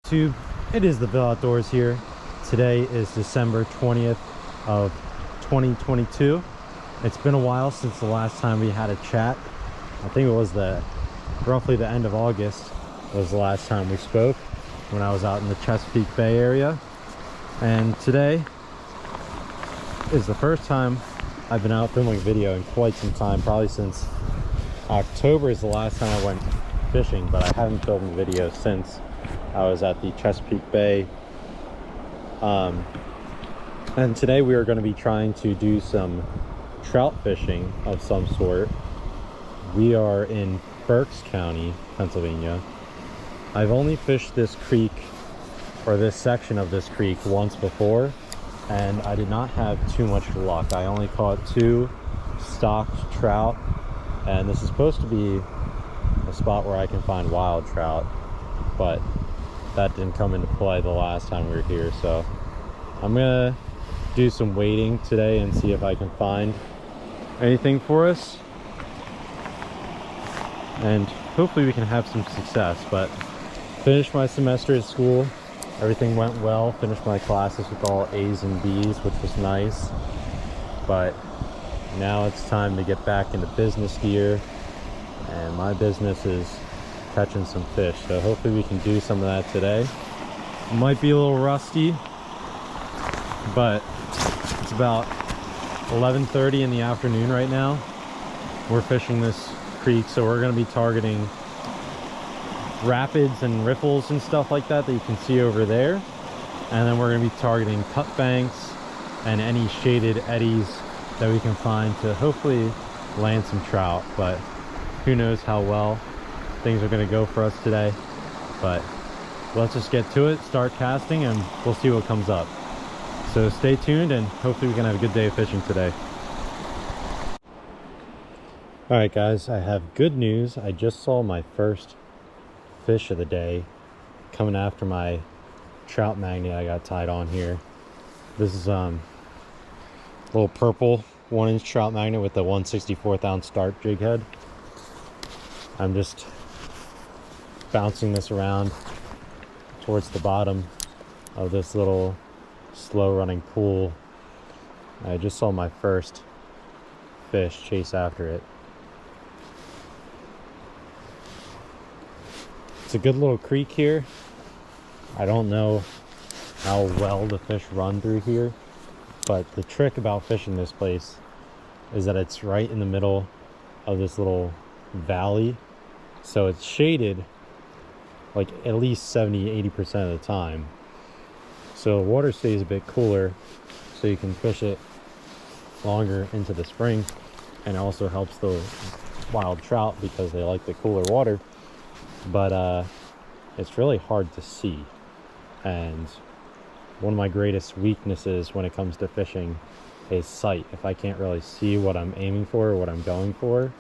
YouTube, it is the Ville Outdoors here. Today is December 20th of 2022. It's been a while since the last time we had a chat. I think it was roughly the end of August was the last time we spoke when I was out in the Chesapeake Bay area. And today is the first time I've been out filming video in quite some time, probably since October is the last time I went fishing, but I haven't filmed a video since I was at the Chesapeake Bay. And today we are going to be trying to do some trout fishing of some sort. We are in Berks County, Pennsylvania. I've only fished this creek, or this section of this creek, once before, and I did not have too much luck. I only caught 2 stocked trout, and this is supposed to be a spot where I can find wild trout, but that didn't come into play the last time we were here. So I'm gonna do some wading today and see if I can find anything for us, and hopefully we can have some success. But finished my semester at school, everything went well. Finished my classes with all A's and B's, which was nice, but now it's time to get back into business gear, and my business is catching some fish. So hopefully we can do some of that today. Might be a little rusty, but it's about 11:30 in the afternoon right now. We're fishing this creek, so we're going to be targeting rapids and riffles and stuff like that you can see over there, and then we're going to be targeting cut banks and any shaded eddies that we can find to hopefully land some trout. But who knows how well things are going to go for us today. But let's just get to it, start casting, and we'll see what comes up. So stay tuned, and hopefully we can have a good day of fishing today. All right guys, I have good news. I just saw my first fish of the day coming after my trout magnet I got tied on here. This is a little purple 1-inch trout magnet with a 1/64 ounce dart jig head. I'm just bouncing this around towards the bottom of this little slow running pool. I just saw my first fish chase after it. It's a good little creek here. I don't know how well the fish run through here, but the trick about fishing this place is that it's right in the middle of this little valley, so it's shaded like at least 70-80% of the time, so the water stays a bit cooler, so you can fish it longer into the spring, and it also helps the wild trout because they like the cooler water. But it's really hard to see, and one of my greatest weaknesses when it comes to fishing is sight. If I can't really see what I'm aiming for or what I'm going for,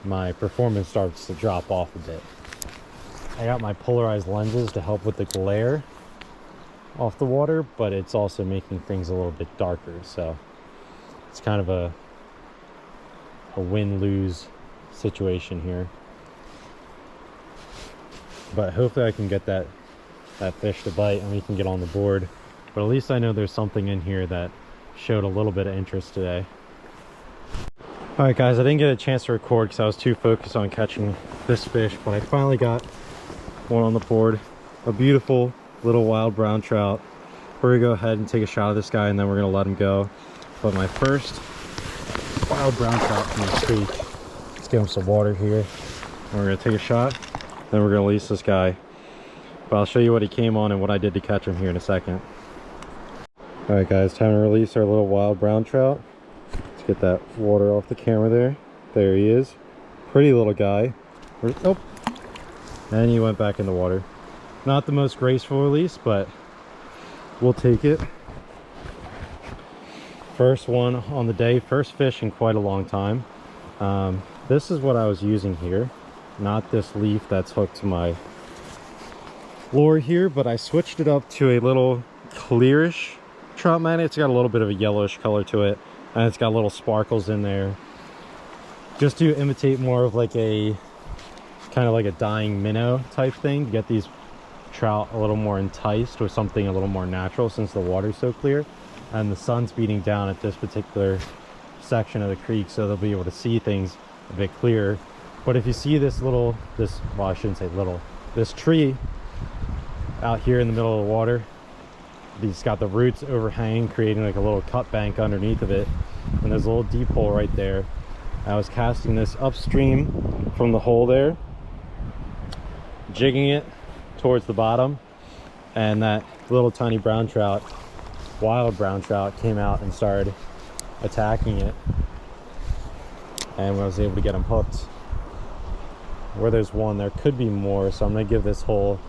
my performance starts to drop off a bit. I got my polarized lenses to help with the glare off the water, but it's also making things a little bit darker, so it's kind of a win-lose situation here. But hopefully I can get that fish to bite and we can get on the board. But at least I know there's something in here that showed a little bit of interest today. All right guys, I didn't get a chance to record because I was too focused on catching this fish, but I finally got one on the board. A beautiful little wild brown trout. We're gonna go ahead and take a shot of this guy, and then we're gonna let him go. But my first wild brown trout from the creek. Let's give him some water here. And we're gonna take a shot, then we're gonna release this guy. But I'll show you what he came on and what I did to catch him here in a second. All right guys, time to release our little wild brown trout. Let's get that water off the camera there. There he is. Pretty little guy. Oh, and he went back in the water. Not the most graceful release, but we'll take it. First one on the day, first fish in quite a long time. This is what I was using here, not this leaf that's hooked to my lure here, but I switched it up to a little clearish trout magnet. It's got a little bit of a yellowish color to it, and it's got little sparkles in there, just to imitate more of like a kind of like a dying minnow type thing, to get these trout a little more enticed with something a little more natural since the water's so clear and the sun's beating down at this particular section of the creek, so they'll be able to see things a bit clearer. But if you see this well, I shouldn't say little, this tree out here in the middle of the water, it's got the roots overhanging, creating like a little cut bank underneath of it, and there's a little deep hole right there. I was casting this upstream from the hole there, jigging it towards the bottom, and that little tiny brown trout, wild brown trout, came out and started attacking it, and I was able to get him hooked. Where there's one, there could be more, so I'm going to give this hole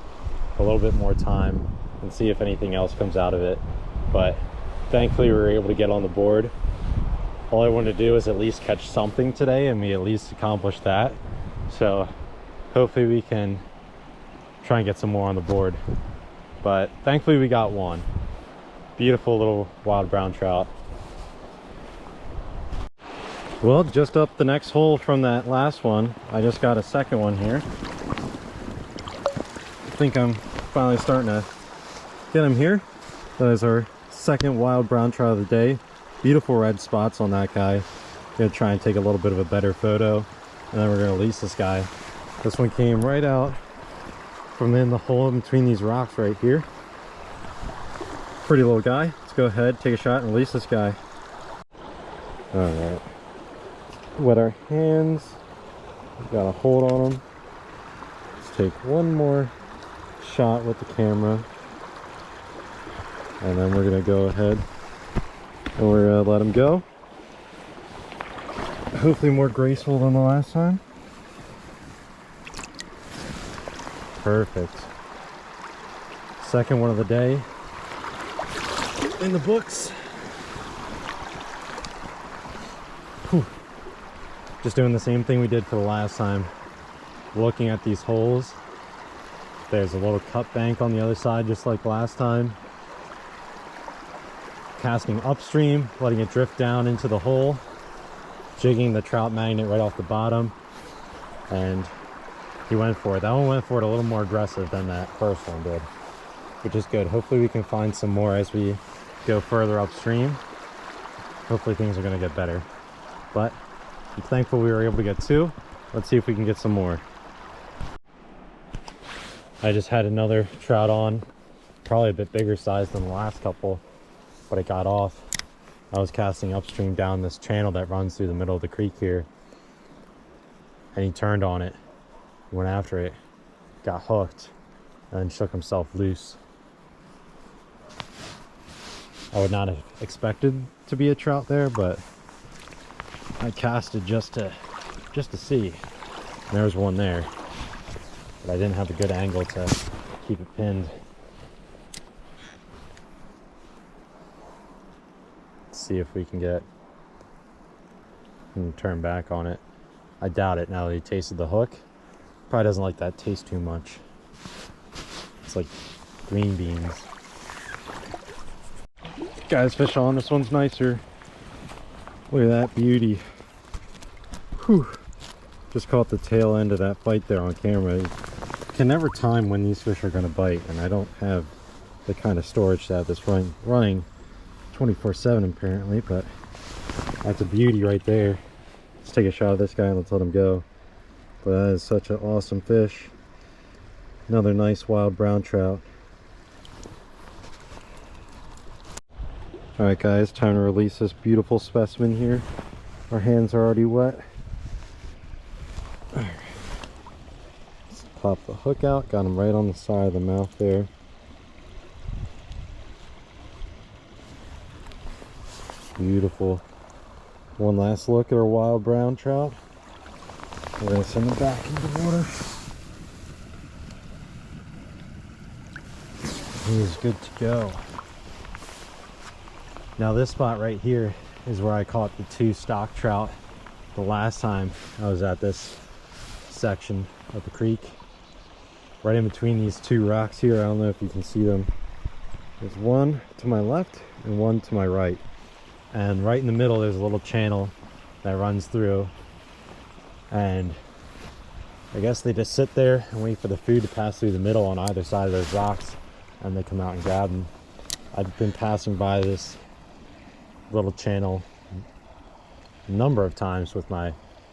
a little bit more time and see if anything else comes out of it. But thankfully we were able to get on the board. All I wanted to do is at least catch something today, and we at least accomplished that. So hopefully we can try and get some more on the board. But thankfully we got one. Beautiful little wild brown trout. Well, just up the next hole from that last one, I just got a second one here. I think I'm finally starting to get him here. That is our second wild brown trout of the day. Beautiful red spots on that guy. Gonna try and take a little bit of a better photo, and then we're gonna release this guy. This one came right out from in the hole in between these rocks right here. Pretty little guy. Let's go ahead, take a shot, and release this guy. All right. Wet our hands. Got a hold on them. Let's take one more shot with the camera, and then we're gonna go ahead and we're gonna let him go. Hopefully more graceful than the last time. Perfect. Second one of the day in the books. Whew. Just doing the same thing we did for the last time. Looking at these holes. There's a little cut bank on the other side, just like last time. Casting upstream, letting it drift down into the hole, jigging the trout magnet right off the bottom, and he went for it. That one went for it a little more aggressive than that first one did, which is good. Hopefully we can find some more as we go further upstream. Hopefully things are going to get better, but I'm thankful we were able to get two. Let's see if we can get some more. I just had another trout on, probably a bit bigger size than the last couple, but it got off. I was casting upstream down this channel that runs through the middle of the creek here, and he turned on it, went after it, got hooked, and then shook himself loose. I would not have expected to be a trout there, but I casted just to see. And there was one there, but I didn't have a good angle to keep it pinned. See if we can get and turn back on it. I doubt it now that he tasted the hook. Probably doesn't like that taste too much. It's like green beans. Guys, fish on. This one's nicer. Look at that beauty. Whew. Just caught the tail end of that bite there on camera. You can never time when these fish are going to bite, and I don't have the kind of storage to have this running 24/7 apparently, but that's a beauty right there. Let's take a shot of this guy and let's let him go. But that is such an awesome fish. Another nice wild brown trout. Alright guys, time to release this beautiful specimen here. Our hands are already wet. Let's pop the hook out. Got him right on the side of the mouth there. Beautiful. One last look at our wild brown trout. We're going to send him back into the water. He is good to go. Now this spot right here is where I caught the two stock trout the last time I was at this section of the creek. Right in between these two rocks here. I don't know if you can see them. There's one to my left and one to my right. And right in the middle there's a little channel that runs through, and I guess they just sit there and wait for the food to pass through the middle on either side of those rocks, and they come out and grab them. I've been passing by this little channel a number of times with my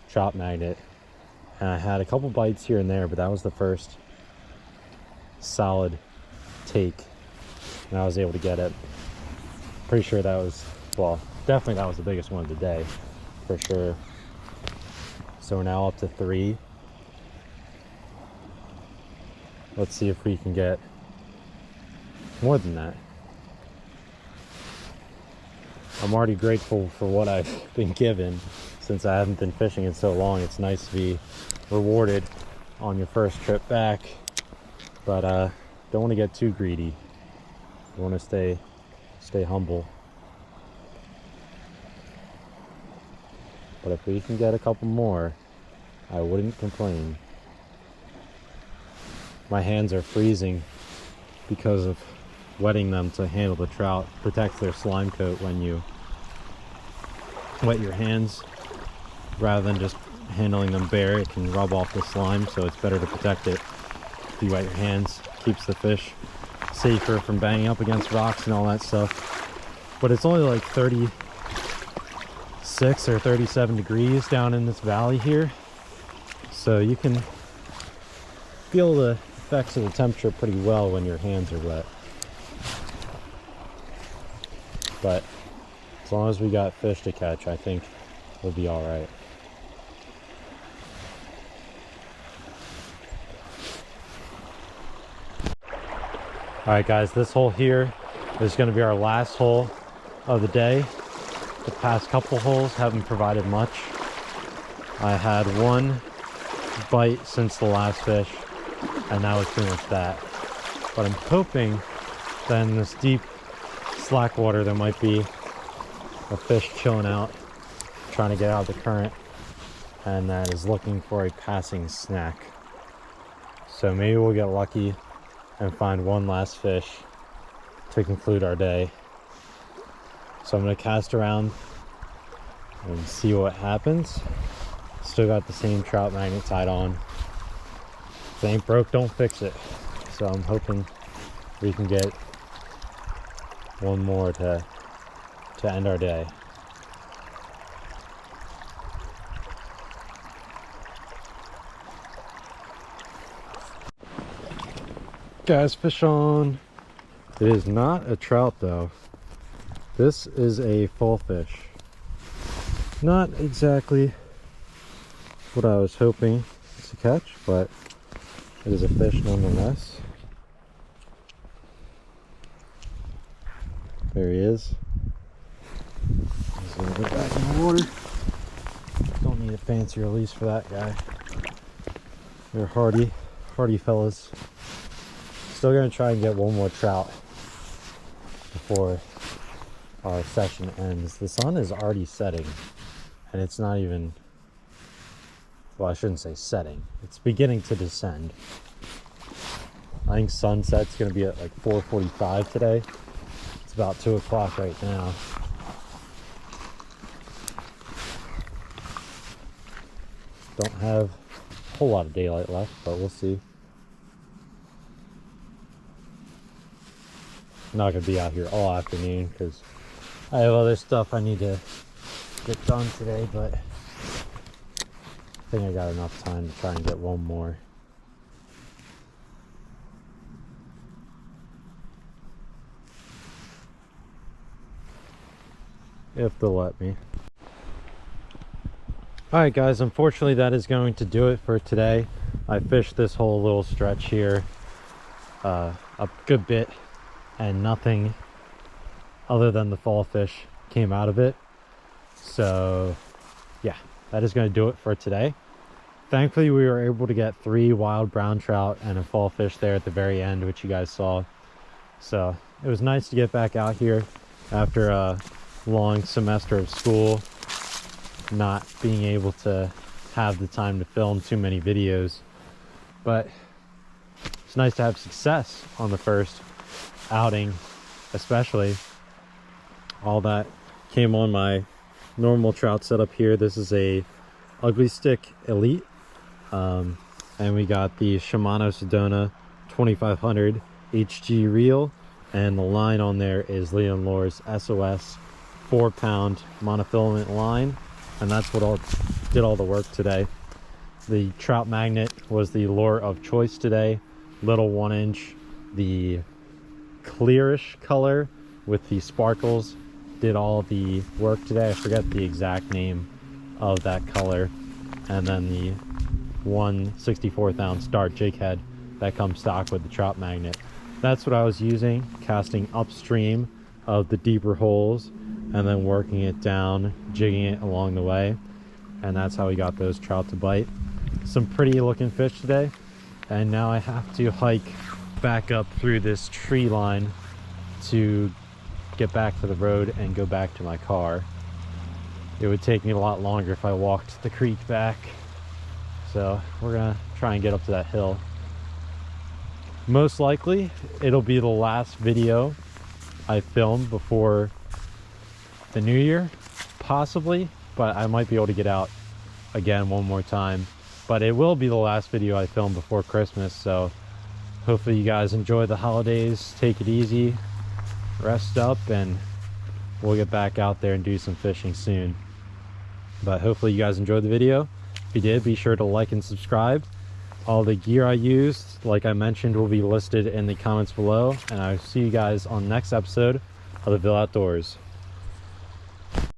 chop magnet, and I had a couple bites here and there, but that was the first solid take, and I was able to get it. Pretty sure that was, well, definitely that was the biggest one of the day, for sure. So we're now up to 3. Let's see if we can get more than that. I'm already grateful for what I've been given since I haven't been fishing in so long. It's nice to be rewarded on your first trip back, but don't want to get too greedy. You want to stay humble. But if we can get a couple more, I wouldn't complain. My hands are freezing because of wetting them to handle the trout. Protects their slime coat when you wet your hands. Rather than just handling them bare, it can rub off the slime, so it's better to protect it. If you wet your hands, keeps the fish safer from banging up against rocks and all that stuff. But it's only like 36 or 37 degrees down in this valley here, so you can feel the effects of the temperature pretty well when your hands are wet. But as long as we got fish to catch, I think we'll be all right. All right, guys, this hole here is going to be our last hole of the day. The past couple holes haven't provided much. I had one bite since the last fish, and that was pretty much that. But I'm hoping that in this deep slack water there might be a fish chilling out, trying to get out of the current, and that is looking for a passing snack. So maybe we'll get lucky and find one last fish to conclude our day. So I'm going to cast around and see what happens. Still got the same trout magnet tied on. If it ain't broke, don't fix it. So I'm hoping we can get one more to end our day. Guys, fish on. It is not a trout though. This is a fall fish. Not exactly what I was hoping to catch, but it is a fish nonetheless. There he is. He's gonna get back in the water. Don't need a fancy release for that guy. They're hardy fellas. Still gonna try and get one more trout before our session ends. The sun is already setting, and it's not even, well, I shouldn't say setting, it's beginning to descend. I think sunset's gonna be at like 4:45 today. It's about 2 o'clock right now. Don't have a whole lot of daylight left, but we'll see. I'm not gonna be out here all afternoon because I have other stuff I need to get done today, but I think I got enough time to try and get one more. If they'll let me. Alright guys, unfortunately that is going to do it for today. I fished this whole little stretch here a good bit, and nothing other than the fall fish came out of it. So yeah, that is going to do it for today. Thankfully we were able to get 3 wild brown trout and a fall fish there at the very end, which you guys saw. So it was nice to get back out here after a long semester of school, not being able to have the time to film too many videos. But it's nice to have success on the first outing, especially. All that came on my normal trout setup here. This is a Ugly Stik Elite. And we got the Shimano Sedona 2500 HG reel, and the line on there is Leland Lure's S.O.S 4-pound monofilament line, and that's what did all the work today. The trout magnet was the lure of choice today. Little 1-inch, the clearish color with the sparkles did all the work today. I forget the exact name of that color. And then the 1/64th ounce dart jig head that comes stock with the trout magnet. That's what I was using, casting upstream of the deeper holes and then working it down, jigging it along the way. And that's how we got those trout to bite. Some pretty looking fish today. And now I have to hike back up through this tree line to get back to the road and go back to my car. It would take me a lot longer if I walked the creek back. So we're gonna try and get up to that hill. Most likely it'll be the last video I film before the new year, possibly, but I might be able to get out again one more time. But it will be the last video I film before Christmas, so hopefully you guys enjoy the holidays, take it easy, rest up, and we'll get back out there and do some fishing soon. But hopefully you guys enjoyed the video. If you did, be sure to like and subscribe. All the gear I used, like I mentioned, will be listed in the comments below, and I'll see you guys on the next episode of the Ville Outdoors.